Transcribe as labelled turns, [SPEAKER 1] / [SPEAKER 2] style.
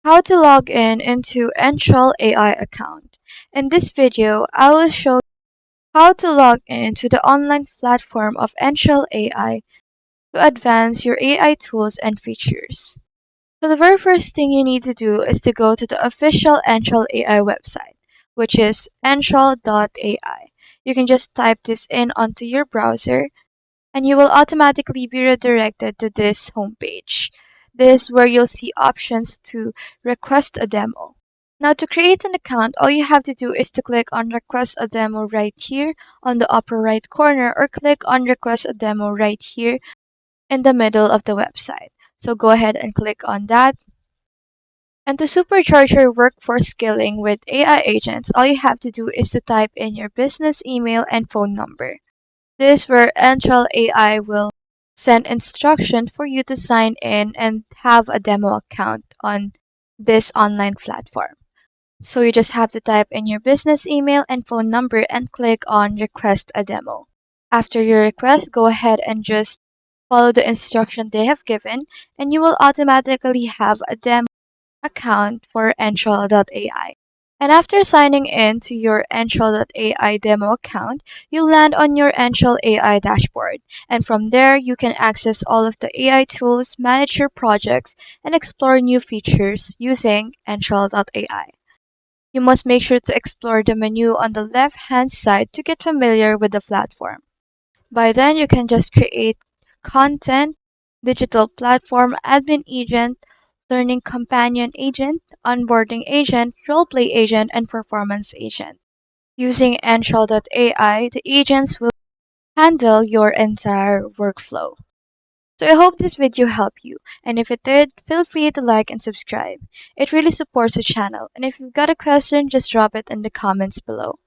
[SPEAKER 1] How to log in into Enthral AI account. In this video, I will show you how to log in to the online platform of Enthral AI to advance your AI tools and features. So the very first thing you need to do is to go to the official Enthral AI website, which is enthral.ai. You can just type this in onto your browser and you will automatically be redirected to this homepage. This is where you'll see options to request a demo. Now to create an account, all you have to do is to click on request a demo right here on the upper right corner or click on request a demo right here in the middle of the website. So go ahead and click on that. And to supercharge your workforce skilling with AI agents, all you have to do is to type in your business email and phone number. This is where Enthral AI will send instruction for you to sign in and have a demo account on this online platform. So you just have to type in your business email and phone number and click on request a demo. After your request, go ahead and just follow the instruction they have given and you will automatically have a demo account for Enthral.ai. And after signing in to your Enthral.ai demo account, you'll land on your Enthral AI dashboard. And from there, you can access all of the AI tools, manage your projects, and explore new features using Enthral.ai. You must make sure to explore the menu on the left-hand side to get familiar with the platform. By then, you can just create content, digital platform admin agent, learning companion agent, onboarding agent, roleplay agent, and performance agent. Using Enthral.ai, the agents will handle your entire workflow. So I hope this video helped you, and if it did, feel free to like and subscribe. It really supports the channel, and if you've got a question, just drop it in the comments below.